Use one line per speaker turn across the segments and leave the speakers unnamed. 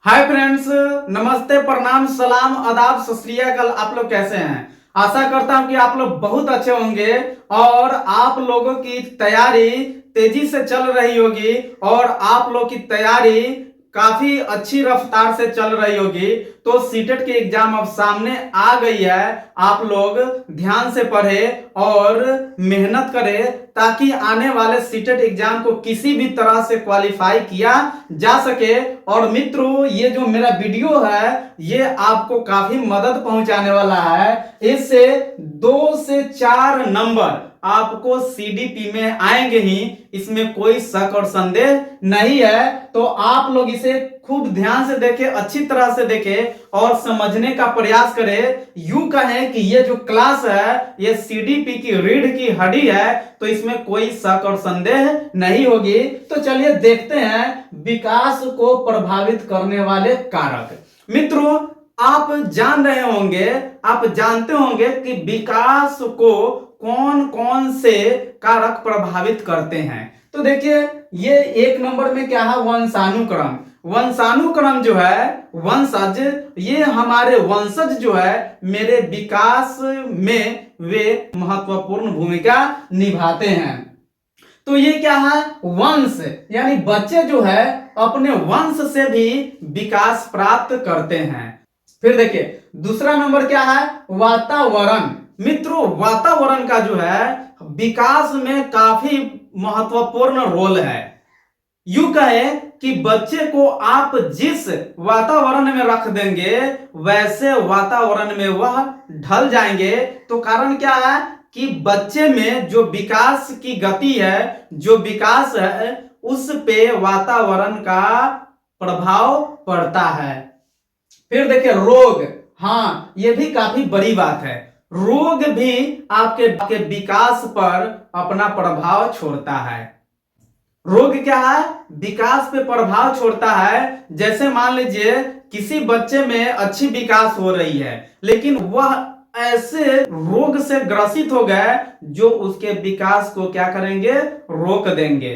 Hi friends, नमस्ते, प्रणाम, सलाम, आदाब, सत श्री अकाल। आप लोग कैसे हैं? आशा करता हूं कि आप लोग बहुत अच्छे होंगे और आप लोगों की तैयारी तेजी से चल रही होगी और आप लोग की तैयारी काफी अच्छी रफ्तार से चल रही होगी। तो सीटेट की एग्जाम अब सामने आ गई है। आप लोग ध्यान से पढ़े और मेहनत करें ताकि आने वाले सीटेट एग्जाम को किसी भी तरह से क्वालिफाई किया जा सके। और मित्रों, ये जो मेरा वीडियो है ये आपको काफी मदद पहुंचाने वाला है। इससे 2 से 4 नंबर आपको सीडीपी में आएंगे ही, इसमें कोई शक और संदेह नहीं है। तो आप लोग इसे खूब ध्यान से देखें, अच्छी तरह से देखें और समझने का प्रयास करें। यूं कहें कि ये जो क्लास है ये सीडीपी की रीढ़ की हड्डी है, तो इसमें कोई शक और संदेह नहीं होगी। तो चलिए देखते हैं विकास को प्रभावित करने वाले कारक। मित्रों, आप जान रहे होंगे, आप जानते होंगे कि विकास को कौन कौन से कारक प्रभावित करते हैं। तो देखिए, ये 1 नंबर में क्या है? वंशानुक्रम। वंशानुक्रम जो है, वंशज, ये हमारे वंशज जो है मेरे विकास में वे महत्वपूर्ण भूमिका निभाते हैं। तो ये क्या है? वंश, यानी बच्चे जो है अपने वंश से भी विकास प्राप्त करते हैं। फिर देखिए, दूसरा नंबर क्या है? वातावरण। मित्रों, वातावरण का जो है विकास में काफी महत्वपूर्ण रोल है। यूं कहे कि बच्चे को आप जिस वातावरण में रख देंगे वैसे वातावरण में वह ढल जाएंगे। तो कारण क्या है कि बच्चे में जो विकास की गति है, जो विकास है, उस पे वातावरण का प्रभाव पड़ता है। फिर देखिए, रोग। हाँ, ये भी काफी बड़ी बात है। रोग भी आपके विकास पर अपना प्रभाव छोड़ता है। रोग क्या है? विकास पे प्रभाव छोड़ता है। जैसे मान लीजिए किसी बच्चे में अच्छी विकास हो रही है लेकिन वह ऐसे रोग से ग्रसित हो गए जो उसके विकास को क्या करेंगे? रोक देंगे।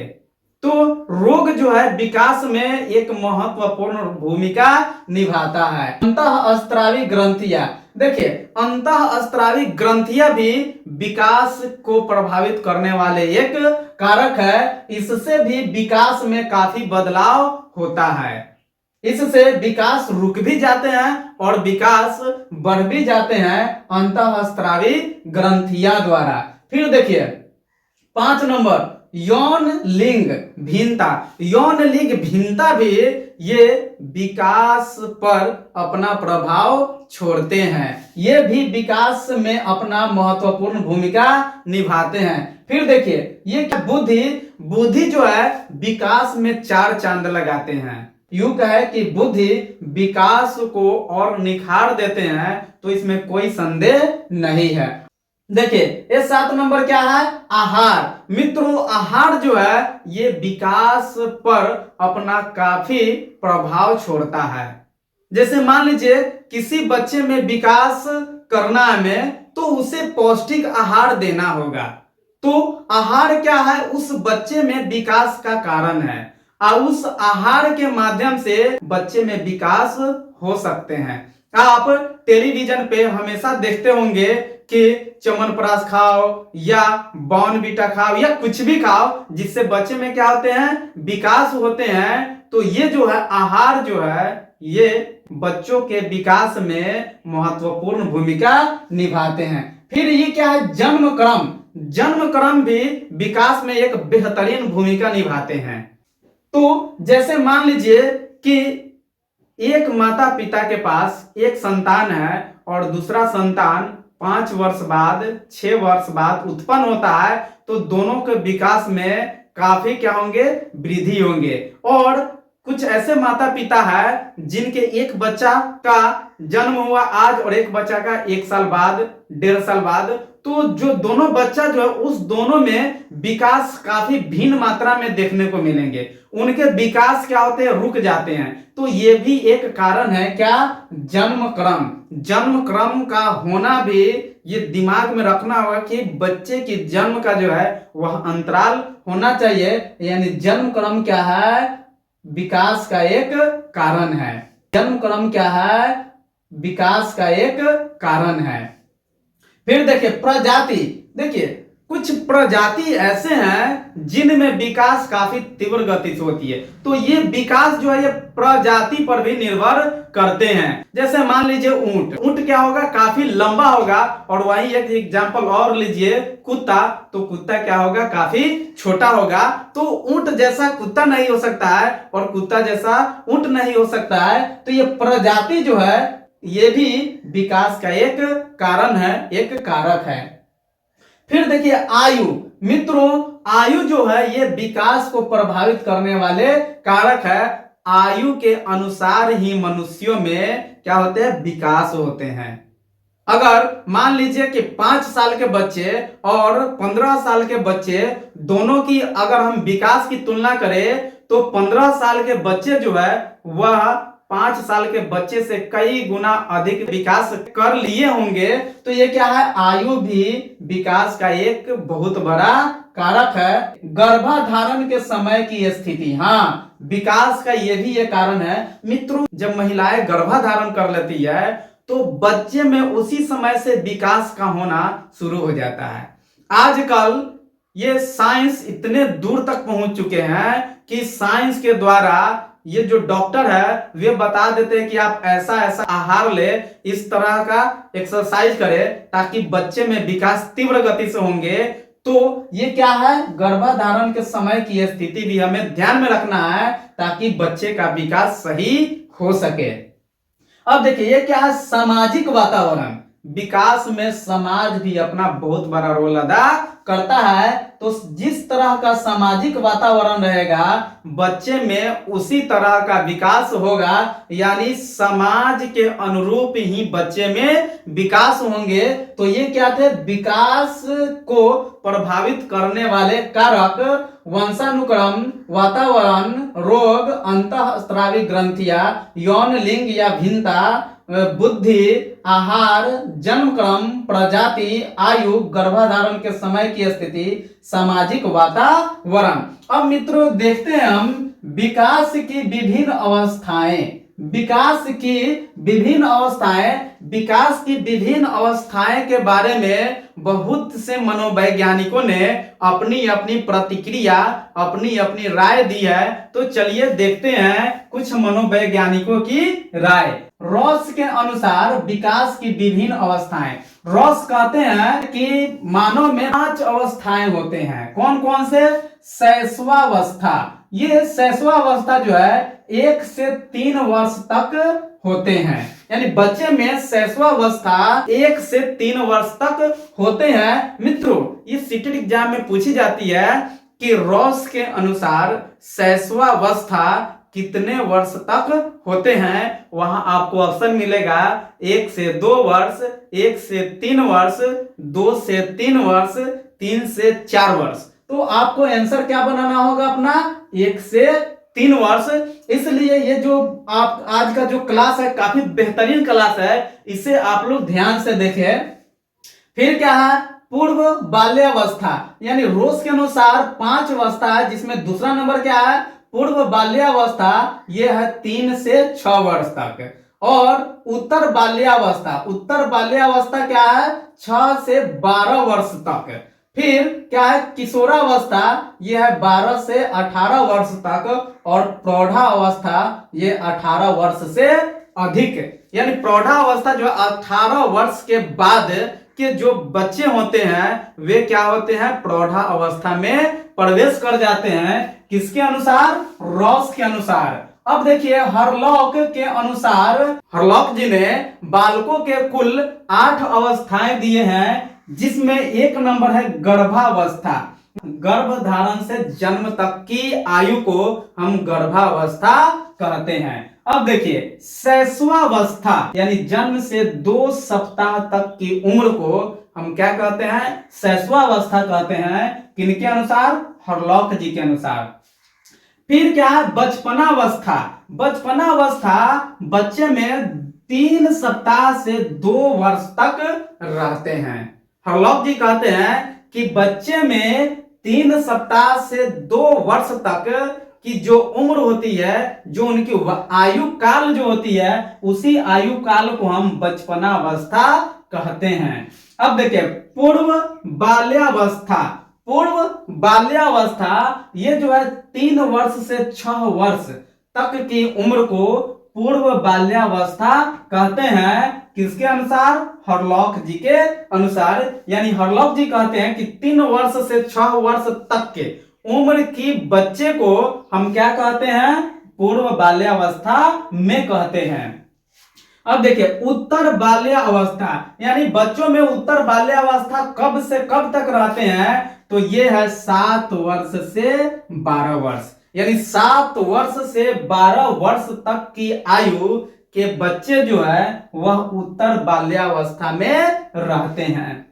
तो रोग जो है विकास में एक महत्वपूर्ण भूमिका निभाता है। अंतःस्त्रावी ग्रंथियां। देखिए, अंतःस्त्रावी ग्रंथियां भी विकास को प्रभावित करने वाले एक कारक है। इससे भी विकास में काफी बदलाव होता है। इससे विकास रुक भी जाते हैं और विकास बढ़ भी जाते हैं अंतःस्त्रावी ग्रंथियां द्वारा। फिर देखिए, 5 नंबर, यौन लिंग भिन्नता। यौन लिंग भिन्नता भी ये विकास पर अपना प्रभाव छोड़ते हैं। ये भी विकास में अपना महत्वपूर्ण भूमिका निभाते हैं। फिर देखिए, ये बुद्धि। बुद्धि जो है विकास में 4 चांद लगाते हैं। यूं कहे कि बुद्धि विकास को और निखार देते हैं, तो इसमें कोई संदेह नहीं है। देखिए, ये 7 नंबर क्या है? आहार। मित्रों, आहार जो है ये विकास पर अपना काफी प्रभाव छोड़ता है। जैसे मान लीजिए किसी बच्चे में विकास करना है तो उसे पौष्टिक आहार देना होगा। तो आहार क्या है? उस बच्चे में विकास का कारण है और उस आहार के माध्यम से बच्चे में विकास हो सकते हैं। आप टेलीविजन पे हमेशा देखते होंगे कि च्यवनप्राश खाओ या बॉर्नवीटा खाओ या कुछ भी खाओ जिससे बच्चे में क्या होते हैं? विकास होते हैं। तो ये जो है आहार जो है ये बच्चों के विकास में महत्वपूर्ण भूमिका निभाते हैं। फिर ये क्या है? जन्म क्रम। जन्म क्रम भी विकास में एक बेहतरीन भूमिका निभाते हैं। तो जैसे मान लीजिए कि एक माता पिता के पास एक संतान है और दूसरा संतान 5 वर्ष बाद, 6 वर्ष बाद उत्पन्न होता है, तो दोनों के विकास में काफी क्या होंगे? वृद्धि होंगे। और कुछ ऐसे माता पिता है जिनके एक बच्चा का जन्म हुआ आज और एक बच्चा का 1 साल बाद, 1.5 साल बाद, तो जो दोनों बच्चा जो है उस दोनों में विकास काफी भिन्न मात्रा में देखने को मिलेंगे। उनके विकास क्या होते हैं? रुक जाते हैं। तो ये भी एक कारण है क्या? जन्म क्रम। जन्म क्रम का होना भी ये दिमाग में रखना होगा कि बच्चे की जन्म का जो है वह अंतराल होना चाहिए। यानी जन्म क्रम क्या है? विकास का एक कारण है। जन्म क्रम क्या है? विकास का एक कारण है। फिर देखिए प्रजाति, देखिए कुछ प्रजाति ऐसे हैं जिनमें विकास काफी तीव्र गति से होती है, तो ये विकास जो है ये प्रजाति पर भी निर्भर करते हैं। जैसे मान लीजिए ऊंट, ऊंट क्या होगा? काफी लंबा होगा। और वही एक एग्जांपल और लीजिए कुत्ता, तो कुत्ता क्या होगा? काफी छोटा होगा। तो ऊंट जैसा कुत्ता नहीं हो सकता है और कुत्ता जैसा ऊंट नहीं हो सकता है। तो ये प्रजाति जो है ये भी विकास का एक कारण है, एक कारक है। फिर देखिए आयु, मित्रों आयु जो है ये विकास को प्रभावित करने वाले कारक है। आयु के अनुसार ही मनुष्यों में क्या होते हैं? विकास होते हैं। अगर मान लीजिए कि 5 साल के बच्चे और 15 साल के बच्चे दोनों की अगर हम विकास की तुलना करें तो 15 साल के बच्चे जो है वह 5 साल के बच्चे से कई गुना अधिक विकास कर लिए होंगे। तो ये क्या है? आयु भी विकास का एक बहुत बड़ा कारक है। गर्भाधारण के समय की स्थिति, हाँ विकास का ये भी एक कारण है। मित्रों जब महिलाएं गर्भाधारण कर लेती है तो बच्चे में उसी समय से विकास का होना शुरू हो जाता है। आजकल ये साइंस इतने दूर तक पहुंच चुके हैं कि साइंस के द्वारा ये जो डॉक्टर है वे बता देते हैं कि आप ऐसा ऐसा आहार ले, इस तरह का एक्सरसाइज करें ताकि बच्चे में विकास तीव्र गति से होंगे। तो ये क्या है? गर्भाधारण के समय की स्थिति भी हमें ध्यान में रखना है ताकि बच्चे का विकास सही हो सके। अब देखिए ये क्या है? सामाजिक वातावरण, विकास में समाज भी अपना बहुत बड़ा रोल अदा करता है। तो जिस तरह का सामाजिक वातावरण रहेगा बच्चे में उसी तरह का विकास होगा, यानी समाज के अनुरूप ही बच्चे में विकास होंगे। तो ये क्या थे? विकास को प्रभावित करने वाले कारक वंशानुक्रम, वातावरण, रोग, अंतःस्रावी ग्रंथियां, यौन लिंग या भिन्नता, बुद्धि, आहार, जन्मक्रम, प्रजाति, आयु, गर्भाधारण के समय की स्थिति, सामाजिक वातावरण। अब मित्रों देखते हैं हम विकास की विभिन्न अवस्थाएं। विकास की विभिन्न अवस्थाएं, विकास की विभिन्न अवस्थाएं के बारे में बहुत से मनोवैज्ञानिकों ने अपनी अपनी प्रतिक्रिया, अपनी अपनी राय दी है। तो चलिए देखते हैं कुछ मनोवैज्ञानिकों की राय। रॉस के अनुसार विकास की विभिन्न अवस्थाएं, रॉस कहते हैं कि मानव में 5 अवस्थाएं होते हैं। कौन कौन से? शैशवावस्था, ये शैशवावस्था जो है 1 से 3 वर्ष तक होते हैं, यानी बच्चे में शैशवावस्था 1 से 3 वर्ष तक होते हैं। मित्रों ये सीटेट एग्जाम में पूछी जाती है कि रॉस के अनुसार शैशवावस्था कितने वर्ष तक होते हैं। वहां आपको ऑप्शन मिलेगा 1 से 2 वर्ष, 1 से 3 वर्ष, 2 से 3 वर्ष, 3 से 4 वर्ष। तो आपको आंसर क्या बनाना होगा अपना? 1 से 3 वर्ष। इसलिए ये जो आप आज का जो क्लास है काफी बेहतरीन क्लास है, इसे आप लोग ध्यान से देखें। फिर क्या है? पूर्व बाल्यावस्था, यानी रोस के अनुसार 5 अवस्था है जिसमें दूसरा नंबर क्या है? पूर्व बाल्यावस्था, यह है 3 से 6 वर्ष तक। और उत्तर बाल्यावस्था, उत्तर बाल्यावस्था क्या है? 6 से 12 वर्ष तक। फिर क्या है? किशोरावस्था, यह है 12 से 18 वर्ष तक। और प्रौढ़ावस्था ये 18 वर्ष से अधिक, यानी प्रौढ़ावस्था जो 18 वर्ष के बाद के जो बच्चे होते हैं वे क्या होते हैं? प्रौढ़ा अवस्था में प्रवेश कर जाते हैं। किसके अनुसार? रॉस के अनुसार। अब देखिए हरलॉक के अनुसार, हरलॉक जी ने बालकों के कुल 8 अवस्थाएं दिए हैं जिसमें एक नंबर है गर्भावस्था। गर्भधारण से जन्म तक की आयु को हम गर्भावस्था कहते हैं। अब देखिए शैशवावस्था, यानी जन्म से 2 सप्ताह तक की उम्र को हम क्या कहते हैं? शैशवावस्था कहते हैं। किनके अनुसार? हरलॉक जी के अनुसार। फिर क्या है? बचपनावस्था, बचपनावस्था बच्चे में 3 सप्ताह से 2 वर्ष तक रहते हैं। हरलॉक जी कहते हैं कि बच्चे में 3 सप्ताह से 2 वर्ष तक की जो उम्र होती है, जो उनकी आयु काल जो होती है, उसी आयु काल को हम बचपनावस्था कहते हैं। अब देखिए पूर्व बाल्यावस्था। पूर्व बाल्यावस्था ये जो है 3 वर्ष से 6 वर्ष तक की उम्र को पूर्व बाल्यावस्था कहते हैं। किसके अनुसार? हरलॉक जी के अनुसार। यानी हरलॉक जी कहते हैं कि 3 वर्ष से 6 वर्ष तक के उम्र की बच्चे को हम क्या कहते हैं? पूर्व बाल्यावस्था में कहते हैं। अब देखिए उत्तर बाल्यावस्था, यानी बच्चों में उत्तर बाल्यावस्था कब से कब तक रहते हैं? तो ये है 7 वर्ष से 12 वर्ष। यानी 7 वर्ष से 12 वर्ष तक की आयु के बच्चे जो है वह उत्तर बाल्यावस्था में रहते हैं।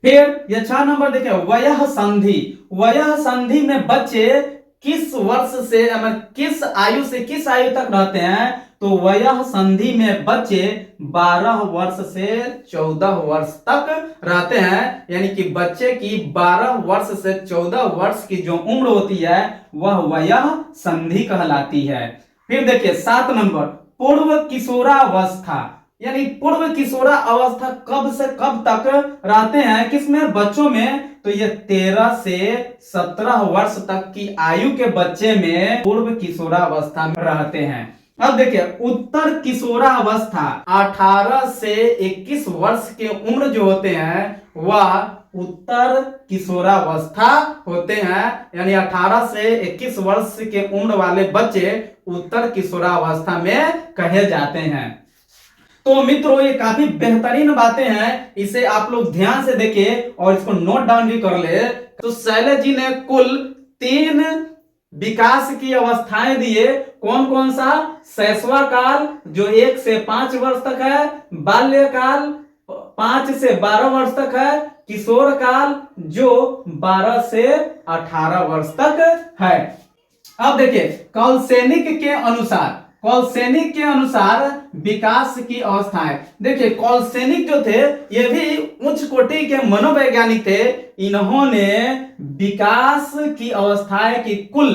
फिर ये 6 नंबर देखिए वयः संधि। वयः संधि में बच्चे किस वर्ष से किस आयु से किस आयु तक रहते हैं? तो वयः संधि में बच्चे 12 वर्ष से 14 वर्ष तक रहते हैं। यानी कि बच्चे की 12 वर्ष से 14 वर्ष की जो उम्र होती है वह वयः संधि कहलाती है। फिर देखिए 7 नंबर पूर्व किशोरावस्था। यानी पूर्व किशोरा अवस्था कब से कब तक रहते हैं? किसमें? बच्चों में। तो ये 13 से 17 वर्ष तक की आयु के बच्चे में पूर्व किशोरावस्था में रहते हैं। अब देखिए उत्तर किशोरावस्था 18 से 21 वर्ष के उम्र जो होते हैं वह उत्तर किशोरावस्था होते हैं। यानी 18 से 21 वर्ष के उम्र वाले बच्चे उत्तर किशोरावस्था में कहे जाते हैं। तो मित्रों ये काफी बेहतरीन बातें हैं, इसे आप लोग ध्यान से देखिए और इसको नोट डाउन भी कर ले। तो शैलेश जी ने कुल 3 विकास की अवस्थाएं दिए। कौन कौन सा? शैशव काल जो 1 से 5 वर्ष तक है, बाल्यकाल 5 से 12 वर्ष तक है, किशोर काल जो 12 से 18 वर्ष तक है। अब देखिए कौलसैनिक के अनुसार विकास की अवस्थाएं। देखिए कौलसैनिक जो थे ये भी उच्च कोटि के मनोवैज्ञानिक थे। इन्होंने विकास की अवस्थाएं की कुल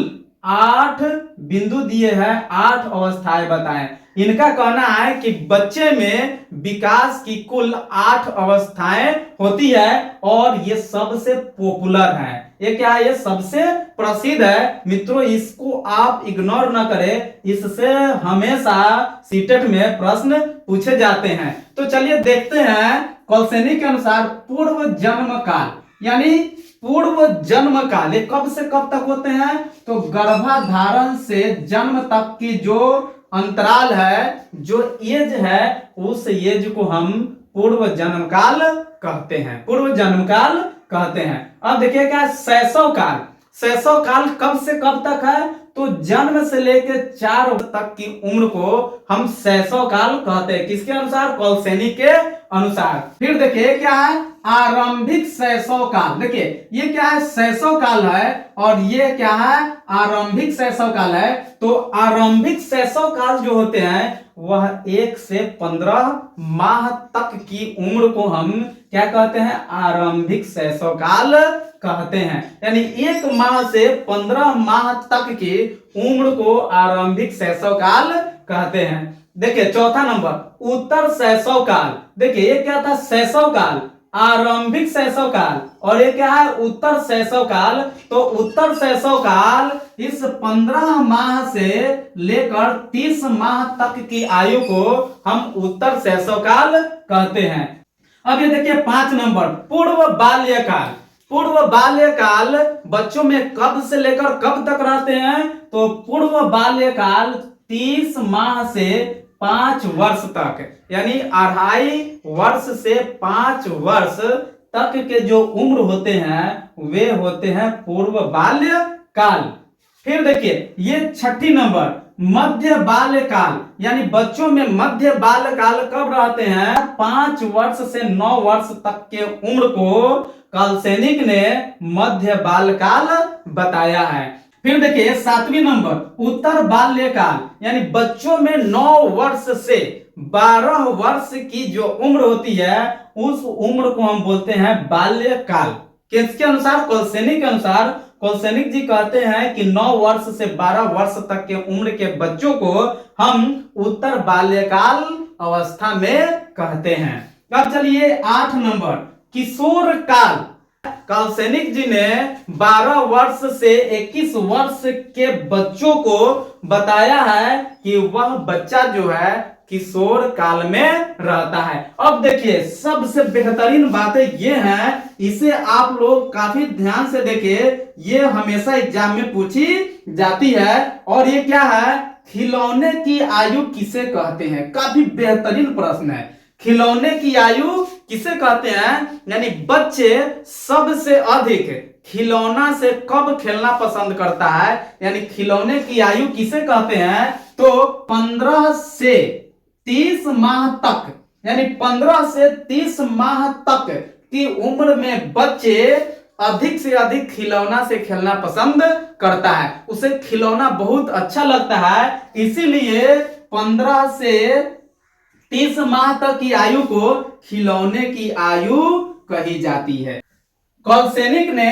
8 बिंदु दिए हैं, 8 अवस्थाएं बताएं। इनका कहना है कि बच्चे में विकास की कुल 8 अवस्थाएं होती है और ये सबसे पॉपुलर है। ये क्या है? ये सबसे प्रसिद्ध है। मित्रों इसको आप इग्नोर ना करें, इससे हमेशा सीटेट में प्रश्न पूछे जाते हैं। तो चलिए देखते हैं कौलसैनिक के अनुसार पूर्व जन्म काल। यानी पूर्व जन्म काल ये कब से कब तक होते हैं? तो गर्भाधारण से जन्म तक की जो अंतराल है, जो एज है, उस एज को हम पूर्व जन्म काल कहते हैं। पूर्व जन्म काल कहते हैं। अब देखिए क्या शैशव काल। शैशव काल कब से कब तक है? तो जन्म से लेकर 4 वर्ष तक की उम्र को हम शैशव काल कहते हैं। किसके अनुसार? कौलसैनिक के अनुसार। फिर देखिए क्या है? आरंभिक शैशव काल। देखिए ये क्या है? शैशव काल है और ये क्या है? आरंभिक शैशव काल है। तो आरंभिक शैशव काल जो होते हैं वह 1 से 15 माह तक की उम्र को हम क्या कहते हैं? आरंभिक शैशव काल कहते हैं। यानी 1 माह से 15 माह तक की उम्र को आरंभिक शैशव काल कहते हैं। देखिए चौथा नंबर उत्तर शैशव काल। देखिए ये क्या था? शैशव काल, आरंभिक शैशव काल और ये क्या है? उत्तर शैशव काल। तो उत्तर शैशव काल इस 15 माह से लेकर 30 माह तक की आयु को हम उत्तर शैशव काल कहते हैं। अब ये देखिए 5 नंबर पूर्व बाल्यकाल। पूर्व बाल्यकाल बच्चों में कब से लेकर कब तक रहते हैं? तो पूर्व बाल्यकाल 30 माह से 5 वर्ष तक, यानी 2.5 वर्ष से 5 वर्ष तक के जो उम्र होते हैं वे होते हैं पूर्व बाल्यकाल। फिर देखिए ये 6 नंबर मध्य बाल्यकाल। यानी बच्चों में मध्य बाल्यकाल कब रहते हैं? 5 वर्ष से 9 वर्ष तक के उम्र को कौलसैनिक ने मध्य बाल्यकाल बताया है। फिर देखिए 7वीं नंबर उत्तर बाल्यकाल। यानी बच्चों में 9 वर्ष से 12 वर्ष की जो उम्र होती है उस उम्र को हम बोलते हैं बाल्यकाल। किसके अनुसार? कौलसैनिक के अनुसार। कौलसेनिक जी कहते हैं कि 9 वर्ष से 12 वर्ष तक के उम्र के बच्चों को हम उत्तर बाल्यकाल अवस्था में कहते हैं। अब चलिए 8 नंबर किशोर काल। कौलसेनिक जी ने 12 वर्ष से 21 वर्ष के बच्चों को बताया है कि वह बच्चा जो है किशोर काल में रहता है। अब देखिए सबसे बेहतरीन बातें ये हैं, इसे आप लोग काफी ध्यान से देखिए, ये हमेशा एग्जाम में पूछी जाती है। और ये क्या है, खिलौने की आयु किसे कहते हैं? काफी बेहतरीन प्रश्न है। खिलौने की आयु किसे कहते हैं, यानी बच्चे सबसे अधिक खिलौना से कब खेलना पसंद करता है, यानी खिलौने की आयु किसे कहते हैं? तो 15 से 30 माह तक, यानी 15 से 30 माह तक की उम्र में बच्चे अधिक से अधिक खिलौना से खेलना पसंद करता है, उसे खिलौना बहुत अच्छा लगता है, इसीलिए 15 से 30 माह तक की आयु को खिलौने की आयु कही जाती है। कौलसेनिक ने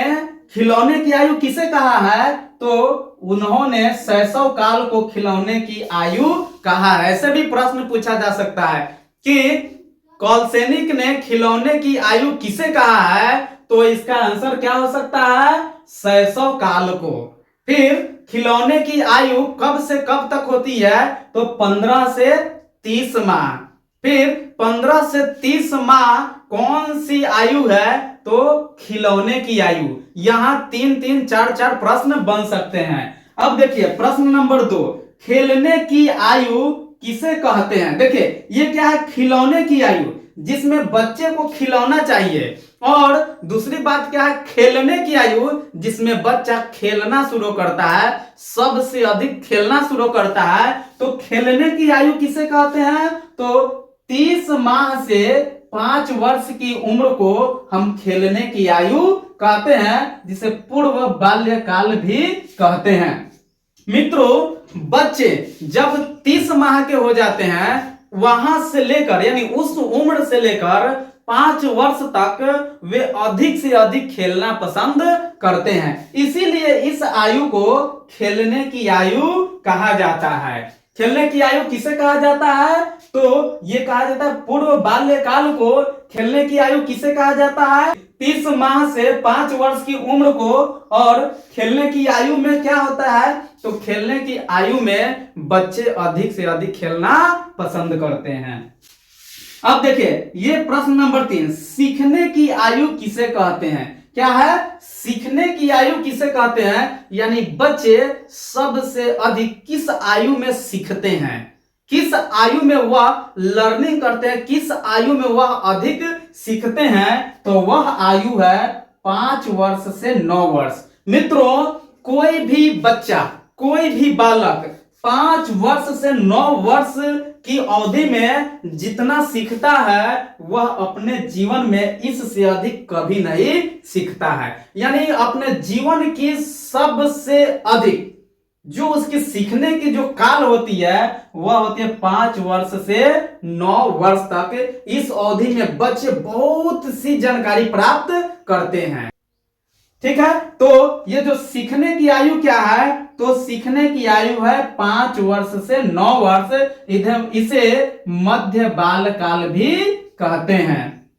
खिलौने की आयु किसे कहा है? तो उन्होंने शैशव काल को खिलौने की आयु कहा है। ऐसे भी प्रश्न पूछा जा सकता है कि कौलसेनिक ने खिलौने की आयु किसे कहा है, तो इसका आंसर क्या हो सकता है? शैशव काल को। फिर खिलौने की आयु कब से कब तक होती है? तो 15 से 30 माह। फिर 15 से 30 माह कौन सी आयु है? तो खिलौने की आयु। यहां 3-3, 4-4 प्रश्न बन सकते हैं। अब देखिए प्रश्न नंबर 2, खेलने की आयु किसे कहते हैं? देखिए ये क्या है, खिलौने की आयु जिसमें बच्चे को खिलौना चाहिए, और दूसरी बात क्या है, खेलने की आयु जिसमें बच्चा खेलना शुरू करता है, सबसे अधिक खेलना शुरू करता है। तो खेलने की आयु किसे कहते हैं? तो 30 माह से 5 वर्ष की उम्र को हम खेलने की आयु कहते हैं, जिसे पूर्व बाल्यकाल भी कहते हैं। मित्रों बच्चे जब 30 माह के हो जाते हैं, वहां से लेकर यानी उस उम्र से लेकर 5 वर्ष तक वे अधिक से अधिक खेलना पसंद करते हैं, इसीलिए इस आयु को खेलने की आयु कहा जाता है। खेलने की आयु किसे कहा जाता है? तो ये कहा जाता है पूर्व बाल्यकाल को खेलने की आयु किसे कहा जाता है? 30 माह से 5 वर्ष की उम्र को। और खेलने की आयु में क्या होता है? तो खेलने की आयु में बच्चे अधिक से अधिक खेलना पसंद करते हैं। अब देखिए ये प्रश्न नंबर 3, सीखने की आयु किसे कहते हैं? क्या है? सीखने की आयु किसे कहते हैं, यानी बच्चे सबसे अधिक किस आयु में सीखते हैं, किस आयु में वह लर्निंग करते हैं, किस आयु में वह अधिक सीखते हैं? तो वह आयु है 5 वर्ष से 9 वर्ष। मित्रों कोई भी बच्चा, कोई भी बालक 5 वर्ष से 9 वर्ष की अवधि में जितना सीखता है, वह अपने जीवन में इससे अधिक कभी नहीं सीखता है। यानी अपने जीवन की सबसे अधिक जो उसकी सीखने की जो काल होती है, वह होती है 5 वर्ष से 9 वर्ष तक। इस अवधि में बच्चे बहुत सी जानकारी प्राप्त करते हैं। ठीक है, तो ये जो सीखने की आयु क्या है? तो सीखने की आयु है 5 वर्ष से 9 वर्ष। इसे मध्य बाल काल भी कहते हैं।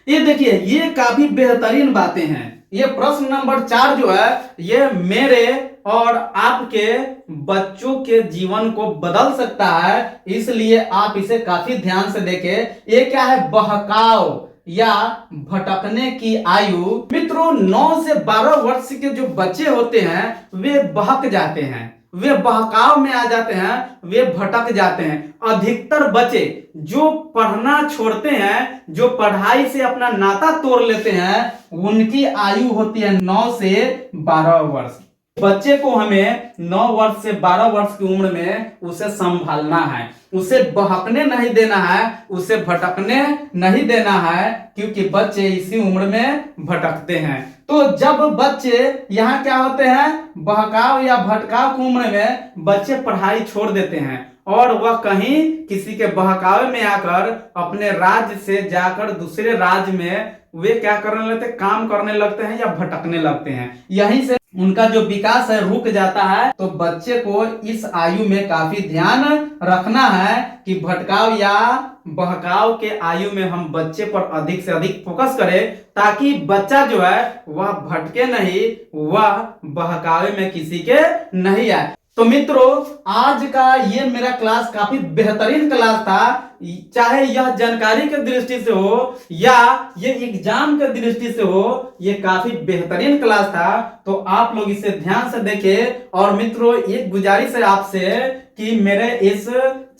ये देखिए ये काफी बेहतरीन बातें हैं। ये प्रश्न नंबर 4 जो है, ये मेरे और आपके बच्चों के जीवन को बदल सकता है, इसलिए आप इसे काफी ध्यान से देखें। ये क्या है? बहकाव या भटकने की आयु। मित्रों 9 से 12 वर्ष के जो बच्चे होते हैं, वे बहक जाते हैं, वे बहकाव में आ जाते हैं, वे भटक जाते हैं। अधिकतर बच्चे जो पढ़ना छोड़ते हैं, जो पढ़ाई से अपना नाता तोड़ लेते हैं, उनकी आयु होती है 9 से 12 वर्ष। बच्चे को हमें 9 वर्ष से 12 वर्ष की उम्र में उसे संभालना है, उसे बहकने नहीं देना है, उसे भटकने नहीं देना है, क्योंकि बच्चे इसी उम्र में भटकते हैं। तो जब बच्चे यहाँ क्या होते हैं, बहकाव या भटकाव की उम्र में बच्चे पढ़ाई छोड़ देते हैं और वह कहीं किसी के बहकावे में आकर अपने राज्य से जाकर दूसरे राज्य में वे क्या करने लगते हैं, काम करने लगते हैं या भटकने लगते हैं। यहीं से उनका जो विकास है रुक जाता है। तो बच्चे को इस आयु में काफी ध्यान रखना है कि भटकाव या बहकाव के आयु में हम बच्चे पर अधिक से अधिक फोकस करें, ताकि बच्चा जो है वह भटके नहीं, वह बहकावे में किसी के नहीं आए। तो मित्रों, आज का ये मेरा क्लास काफी बेहतरीन क्लास था। चाहे यह जानकारी के दृष्टि से हो या ये एग्जाम के दृष्टि से हो, ये काफी बेहतरीन क्लास था। तो आप लोग इसे ध्यान से देखें। और मित्रों, एक गुजारिश है आपसे कि मेरे इस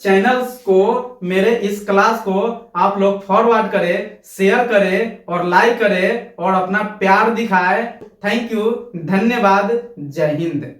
चैनल को, मेरे इस क्लास को आप लोग फॉरवर्ड करें, शेयर करें और लाइक करें और अपना प्यार दिखाएं। थैंक यू, धन्यवाद, जय हिंद।